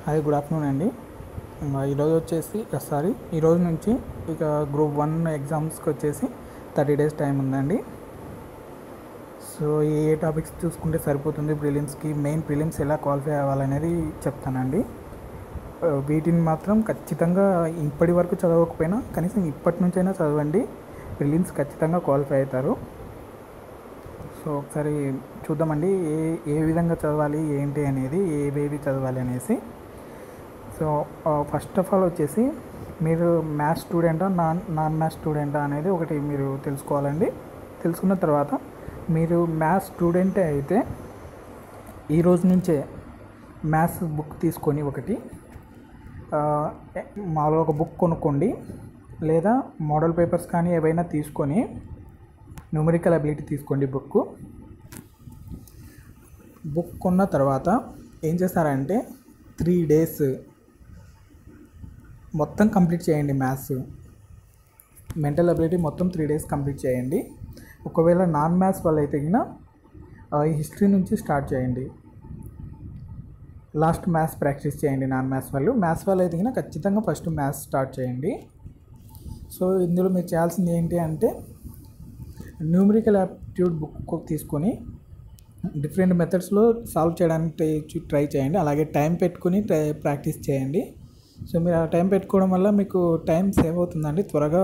Hi, good afternoon అండి. ఈరోజు వచ్చేసి ఈరోజు నుంచి ఇక గ్రూప్ 1 ఎగ్జామ్స్కి వచ్చేసి 30 days టైం ఉందండి. సో ఏ టాపిక్స్ చూసుకుంటే సరిపోతుంది ప్రిలిమ్స్కి, మెయిన్ ప్రిలిమ్స్ ఎలా క్వాలిఫై అవ్వాలనేది చెప్తానండి. వీటిని మాత్రం ఖచ్చితంగా ఇప్పటి వరకు చదవకపోయినా కనీసం ఇప్పటి నుంచైనా చదవండి, ప్రిలిమ్స్ ఖచ్చితంగా క్వాలిఫై అవుతారు. సో ఒకసారి చూద్దామండి ఏ విధంగా చదవాలి ఏంటి అనేది, ఏవేవి చదవాలి అనేసి. సో ఫస్ట్ ఆఫ్ ఆల్ వచ్చేసి మీరు మ్యాథ్స్ స్టూడెంటా నాన్ మ్యాథ్స్ స్టూడెంటా అనేది ఒకటి మీరు తెలుసుకోవాలండి. తెలుసుకున్న తర్వాత మీరు మ్యాథ్స్ స్టూడెంటే అయితే ఈరోజు నుంచే మ్యాథ్స్ బుక్ తీసుకొని మాలో ఒక బుక్ కొనుక్కోండి, లేదా మోడల్ పేపర్స్ కానీ ఏవైనా తీసుకొని న్యూమరికల్ అబిలిటీ తీసుకోండి. బుక్ కొన్న తర్వాత ఏం చేస్తారంటే 3 days మొత్తం కంప్లీట్ చేయండి. మ్యాథ్స్ మెంటల్ అబిలిటీ మొత్తం 3 days కంప్లీట్ చేయండి. ఒకవేళ నాన్ మ్యాథ్స్ వాళ్ళు అయితే హిస్టరీ నుంచి స్టార్ట్ చేయండి. లాస్ట్ మ్యాథ్స్ ప్రాక్టీస్ చేయండి. నాన్ మ్యాథ్స్ వాళ్ళు అయితే ఖచ్చితంగా ఫస్ట్ మ్యాథ్స్ స్టార్ట్ చేయండి. సో ఇందులో మీరు చేయాల్సింది ఏంటి అంటే న్యూమరికల్ యాప్టిట్యూడ్ బుక్ తీసుకొని డిఫరెంట్ మెథడ్స్లో సాల్వ్ చేయడానికి ట్రై చేయండి. అలాగే టైం పెట్టుకొని ప్రాక్టీస్ చేయండి. సో మీరు ఆ టైం పెట్టుకోవడం వల్ల మీకు టైం సేవ్ అవుతుందండి, త్వరగా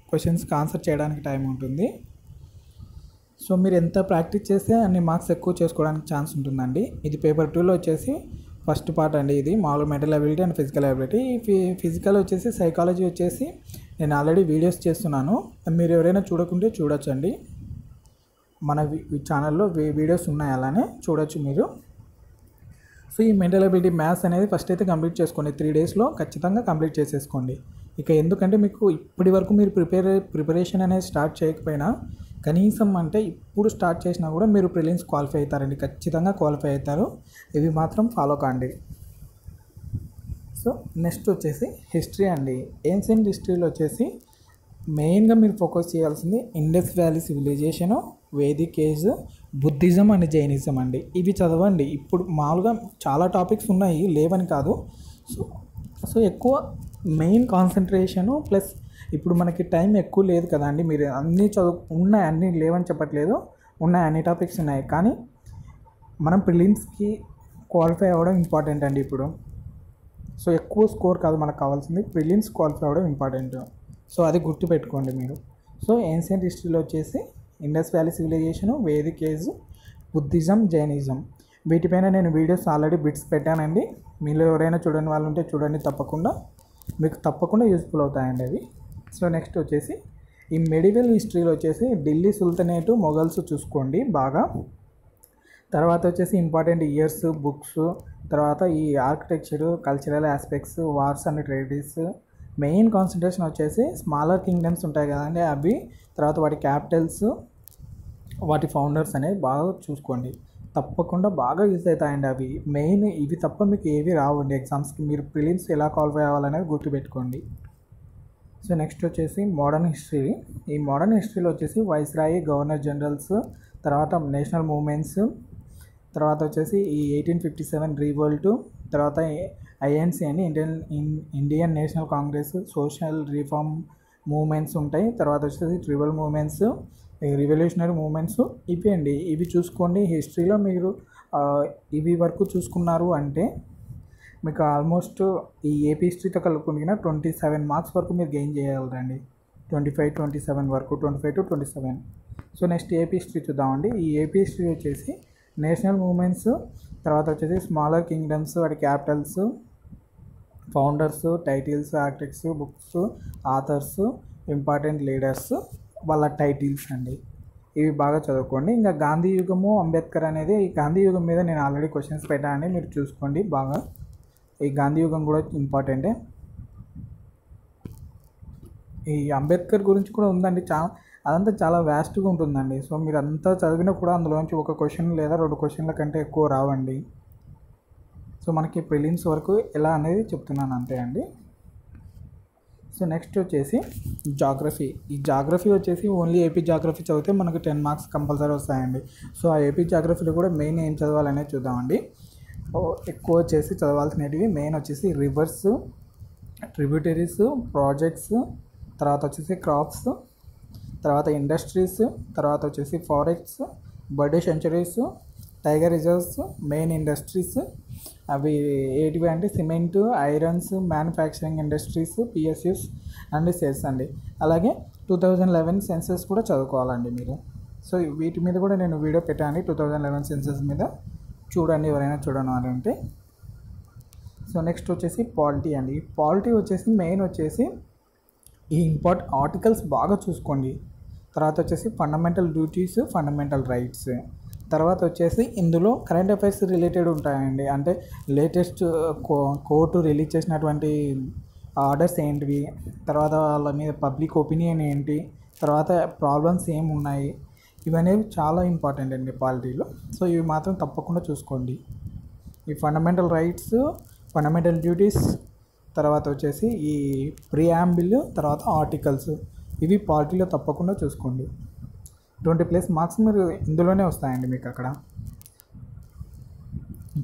క్వశ్చన్స్కి ఆన్సర్ చేయడానికి టైం ఉంటుంది. సో మీరు ఎంత ప్రాక్టీస్ చేస్తే అన్ని మార్క్స్ ఎక్కువ చేసుకోవడానికి ఛాన్స్ ఉంటుందండి. ఇది పేపర్ 2లో వచ్చేసి ఫస్ట్ పార్ట్ అండి. ఇది మామూలు mental ability and physical ability. Physical వచ్చేసి సైకాలజీ వచ్చేసి నేను ఆల్రెడీ వీడియోస్ చేస్తున్నాను, మీరు ఎవరైనా చూడకుంటే చూడొచ్చండి. మన ఛానల్లో వీడియోస్ ఉన్నాయి, అలానే చూడొచ్చు మీరు. సో ఈ మెంటల్ అబిలిటీ మ్యాథ్స్ అనేది ఫస్ట్ అయితే కంప్లీట్ చేసుకోండి. 3 daysలో ఖచ్చితంగా కంప్లీట్ చేసేసుకోండి. ఇక ఎందుకంటే మీకు ఇప్పటి వరకు మీరు ప్రిపరేషన్ అనేది స్టార్ట్ చేయకపోయినా కనీసం అంటే ఇప్పుడు స్టార్ట్ చేసినా కూడా మీరు ప్రిలిమ్స్ క్వాలిఫై అవుతారండి, ఖచ్చితంగా క్వాలిఫై అవుతారు. ఇవి మాత్రం ఫాలో కాండి. సో నెక్స్ట్ వచ్చేసి హిస్టరీ అండి. ఏన్షియంట్ హిస్టరీలో వచ్చేసి మెయిన్గా మీరు ఫోకస్ చేయాల్సింది Indus valley civilisation, Vedic age, Buddhism and Jainism అండి. ఇవి చదవండి. ఇప్పుడు మామూలుగా చాలా టాపిక్స్ ఉన్నాయి, లేవని కాదు. సో ఎక్కువ మెయిన్ కాన్సన్ట్రేషను ప్లస్ ఇప్పుడు మనకి టైం ఎక్కువ లేదు కదండి. మీరు అన్నీ ఉన్నాయి, అన్నీ లేవని చెప్పట్లేదు, ఉన్నాయి, అన్ని టాపిక్స్ ఉన్నాయి. కానీ మనం ప్రిలిమ్స్కి క్వాలిఫై అవ్వడం ఇంపార్టెంట్ అండి ఇప్పుడు. సో ఎక్కువ స్కోర్ కాదు మనకు కావాల్సింది, ప్రిలిమ్స్ క్వాలిఫై అవ్వడం ఇంపార్టెంట్. సో అది గుర్తుపెట్టుకోండి మీరు. సో ఏన్షియంట్ హిస్టరీలో వచ్చేసి Indus valley civilisation, Vedic age, Buddhism, Jainism, వీటిపైన నేను వీడియోస్ ఆల్రెడీ బిట్స్ పెట్టానండి. మీలో ఎవరైనా చూడని వాళ్ళు ఉంటే చూడండి, మీకు తప్పకుండా యూస్ఫుల్ అవుతాయండి అవి. సో నెక్స్ట్ వచ్చేసి ఈ మెడివల్ హిస్టరీలో వచ్చేసి ఢిల్లీ సుల్తనేటు, మొఘల్స్ చూసుకోండి బాగా. తర్వాత వచ్చేసి ఇంపార్టెంట్ ఇయర్స్, బుక్స్, తర్వాత ఈ architecture, cultural aspects, wars and trades. Main concentration వచ్చేసి స్మాలర్ కింగ్డమ్స్ ఉంటాయి కదండి, అవి, తర్వాత వాటి క్యాపిటల్స్, వాటి ఫౌండర్స్ అనేవి బాగా చూసుకోండి. తప్పకుండా బాగా యూజ్ అవుతాయండి అవి. మెయిన్ ఇవి తప్ప మీకు ఏవి రావండి ఎగ్జామ్స్కి. మీరు ప్రిలిమ్స్ ఎలా క్వాలిఫై అవ్వాలనేది గుర్తుపెట్టుకోండి. సో నెక్స్ట్ వచ్చేసి మోడర్న్ హిస్టరీ. ఈ మోడర్న్ హిస్టరీలో వచ్చేసి వైస్రాయి, గవర్నర్ జనరల్స్, తర్వాత నేషనల్ మూవ్మెంట్స్, తర్వాత వచ్చేసి ఈ 1857 రీవోల్ట్, తర్వాత ఐఎన్సి అండి, Indian national Congress, social reform movements ఉంటాయి. తర్వాత వచ్చేసి ట్రిబల్ మూవ్మెంట్స్, రివల్యూషనరీ మూవ్మెంట్స్, ఇవి అండి. ఇవి చూసుకోండి. హిస్టరీలో మీరు ఇవి వరకు చూసుకున్నారు అంటే మీకు ఆల్మోస్ట్ ఈ ఏపీ హిస్టరీతో కలుపుకుని 27 మార్క్స్ వరకు మీరు గెయిన్ చేయగలరండి. 27 వరకు, 25 to 27. So next AP history చూద్దామండి. ఈ ఏపీ హిస్టరీ వచ్చేసి నేషనల్ మూవ్మెంట్స్, తర్వాత వచ్చేసి స్మాలర్ కింగ్డమ్స్, వాటి Capitals, founders, titles, architects, books, authors, important leaders, వాళ్ళ టైటిల్స్ అండి. ఇవి బాగా చదువుకోండి. ఇంకా గాంధీ యుగము, అంబేద్కర్ అనేది, ఈ గాంధీ యుగం మీద నేను ఆల్రెడీ క్వశ్చన్స్ పెట్టానండి, మీరు చూసుకోండి బాగా. ఈ గాంధీ యుగం కూడా ఇంపార్టెంటే. ఈ అంబేద్కర్ గురించి కూడా ఉందండి, అదంతా చాలా వ్యాస్ట్గా ఉంటుందండి. సో మీరు అంతా చదివినా కూడా అందులోంచి ఒక క్వశ్చన్ లేదా 2 క్వశ్చన్ల కంటే ఎక్కువ రావండి. సో మనకి ప్రిలిమ్స్ వరకు ఎలా అనేది చెప్తున్నాను అంతే అండి. సో నెక్స్ట్ వచ్చేసి జాగ్రఫీ. ఈ జాగ్రఫీ వచ్చేసి ఓన్లీ ఏపీ జాగ్రఫీ చదివితే మనకు 10 మార్క్స్ కంపల్సరీ వస్తాయండి. సో ఆ ఏపీ జాగ్రఫీలో కూడా మెయిన్ ఏం చదవాలనేది చూద్దామండి. ఎక్కువ వచ్చేసి చదవాల్సినవి మెయిన్ వచ్చేసి రివర్స్, ట్రిబ్యూటరీస్, ప్రాజెక్ట్స్, తర్వాత వచ్చేసి క్రాప్స్, తర్వాత ఇండస్ట్రీస్, తర్వాత వచ్చేసి forests, bird sanctuaries, tiger reserves, main industries. అవి ఏంటివి అంటే cement, irons, manufacturing industries, PSUs and సెస్ అండి. అలాగే 2011 సెన్సెస్ కూడా చదువుకోవాలండి మీరు. సో వీటి మీద కూడా నేను వీడియో పెట్టాను 2011 సెన్సెస్ మీద, చూడండి ఎవరైనా చూడనాలంటే. సో నెక్స్ట్ వచ్చేసి పాలిటీ అండి. పాలిటీ వచ్చేసి మెయిన్ వచ్చేసి ఈ ఆర్టికల్స్ బాగా చూసుకోండి. తర్వాత వచ్చేసి ఫండమెంటల్ డ్యూటీస్, ఫండమెంటల్ రైట్స్. తర్వాత వచ్చేసి ఇందులో కరెంట్ అఫైర్స్ రిలేటెడ్ ఉంటాయండి. అంటే లేటెస్ట్ కోర్టు రిలీజ్ చేసినటువంటి ఆర్డర్స్ ఏంటివి, తర్వాత వాళ్ళ మీద పబ్లిక్ ఒపీనియన్ ఏంటి, తర్వాత ప్రాబ్లమ్స్ ఏమి ఉన్నాయి, ఇవనేవి చాలా ఇంపార్టెంట్ అండి పాలిటీలో. సో ఇవి మాత్రం తప్పకుండా చూసుకోండి. ఈ ఫండమెంటల్ రైట్స్, ఫండమెంటల్ డ్యూటీస్, తర్వాత వచ్చేసి ఈ ప్రియాంబుల్, తర్వాత ఆర్టికల్స్, ఇవి పాలిటీలో తప్పకుండా చూసుకోండి. 20+ మార్క్స్ మీరు ఇందులోనే వస్తాయండి మీకు అక్కడ.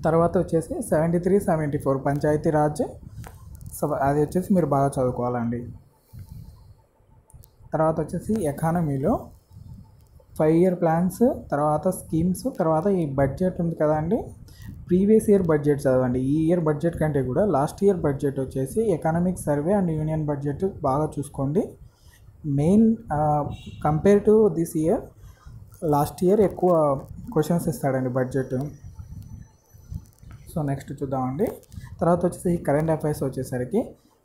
తర్వాత వచ్చేసి 73, 74 పంచాయతీ రాజ్, అది వచ్చేసి మీరు బాగా చదువుకోవాలండి. తర్వాత వచ్చేసి ఎకానమీలో 5 year ప్లాన్స్, తర్వాత స్కీమ్స్, తర్వాత ఈ బడ్జెట్ ఉంది కదా అండి, ప్రీవియస్ ఇయర్ బడ్జెట్ చదవండి. ఈ ఇయర్ బడ్జెట్ కంటే కూడా లాస్ట్ ఇయర్ బడ్జెట్ వచ్చేసి economic survey and union budget బాగా చూసుకోండి. Main compare to this year, last year ఎక్కువ క్వశ్చన్స్ ఇస్తాడండి బడ్జెట్. సో నెక్స్ట్ చూద్దామండి. తర్వాత వచ్చేసి ఈ కరెంట్ అఫైర్స్ వచ్చేసరికి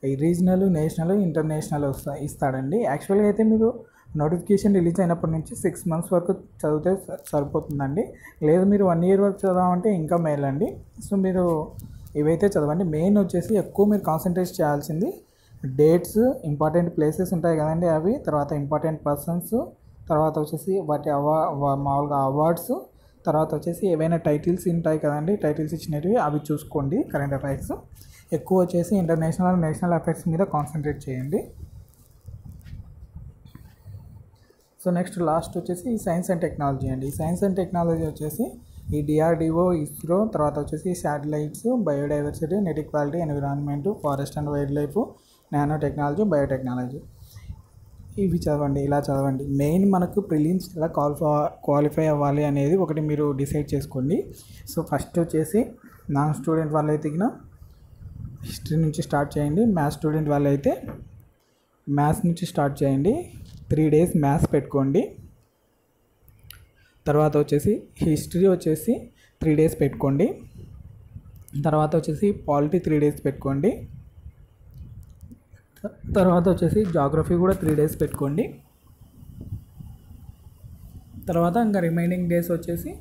ఈ రీజనల్, నేషనల్, ఇంటర్నేషనల్ ఇస్తాడండి. యాక్చువల్గా అయితే మీరు నోటిఫికేషన్ రిలీజ్ అయినప్పటి నుంచి 6 months వరకు చదివితే సరిపోతుందండి. లేదు మీరు 1 year వరకు చదవాలంటే ఇంకా మేల్ అండి. సో మీరు ఇవైతే చదవండి. మెయిన్ వచ్చేసి ఎక్కువ మీరు కాన్సన్ట్రేట్ చేయాల్సింది డేట్స్, ఇంపార్టెంట్ ప్లేసెస్ ఉంటాయి కదండి అవి, తర్వాత ఇంపార్టెంట్ పర్సన్స్, తర్వాత వచ్చేసి వాటి మామూలుగా అవార్డ్స్, తర్వాత వచ్చేసి ఏవైనా టైటిల్స్ ఉంటాయి కదండి, టైటిల్స్ ఇచ్చినవి అవి చూసుకోండి. కరెంట్ అఫైర్స్ ఎక్కువ వచ్చేసి ఇంటర్నేషనల్, నేషనల్ అఫైర్స్ మీద కాన్సన్ట్రేట్ చేయండి. సో నెక్స్ట్ లాస్ట్ వచ్చేసి ఈ సైన్స్ అండ్ టెక్నాలజీ అండి. ఈ సైన్స్ అండ్ టెక్నాలజీ వచ్చేసి ఈ డిఆర్డిఓ, ఇస్రో, తర్వాత వచ్చేసి satellites, biodiversity, net equality, environment, forest and wild life, nano technology, biotechnology, ఇవి చదవండి. ఇలా చదవండి. మెయిన్ మనకు ప్రిలిమ్స్ ఎలా క్వాలిఫై అవ్వాలి అనేది ఒకటి మీరు డిసైడ్ చేసుకోండి. సో ఫస్ట్ వచ్చేసి నాన్ స్టూడెంట్ వాళ్ళైతే హిస్టరీ నుంచి స్టార్ట్ చేయండి. మ్యాథ్స్ స్టూడెంట్ వాళ్ళైతే మ్యాథ్స్ నుంచి స్టార్ట్ చేయండి. 3 days మ్యాథ్స్ పెట్టుకోండి. తర్వాత వచ్చేసి హిస్టరీ వచ్చేసి 3 days పెట్టుకోండి. తర్వాత వచ్చేసి పాలిటీ 3 days పెట్టుకోండి. తర్వాత వచ్చేసి జాగ్రఫీ కూడా 3 days పెట్టుకోండి. తర్వాత ఇంకా రిమైనింగ్ డేస్ వచ్చేసి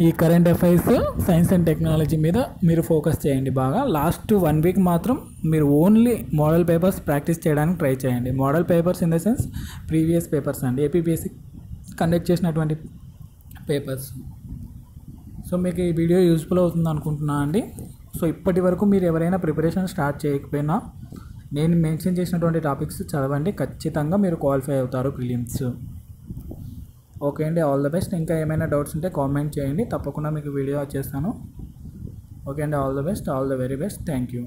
ఈ current affairs, science and technology మీద మీరు ఫోకస్ చేయండి బాగా. లాస్ట్ 1 week మాత్రం మీరు ఓన్లీ మోడల్ పేపర్స్ ప్రాక్టీస్ చేయడానికి ట్రై చేయండి. Model papers in the sense previous papers అండి, ఏపీపీఎస్సీ కండక్ట్ చేసినటువంటి పేపర్స్. సో మీకు ఈ వీడియో యూస్ఫుల్ అవుతుంది అనుకుంటున్నాను అండి. సో ఇప్పటి వరకు మీరు ఎవరైనా ప్రిపరేషన్ స్టార్ట్ చేయకపోయినా నేను మెన్షన్ చేసినటువంటి టాపిక్స్ చదవండి, ఖచ్చితంగా మీరు క్వాలిఫై అవుతారు ప్రిలిమ్స్. ఓకే అండి, ఆల్ ద బెస్ట్. ఇంకా ఏమైనా డౌట్స్ ఉంటే కామెంట్ చేయండి, తప్పకుండా మీకు వీడియో చేస్తాను. ఓకే అండి, all the best, all the very best. Thank you.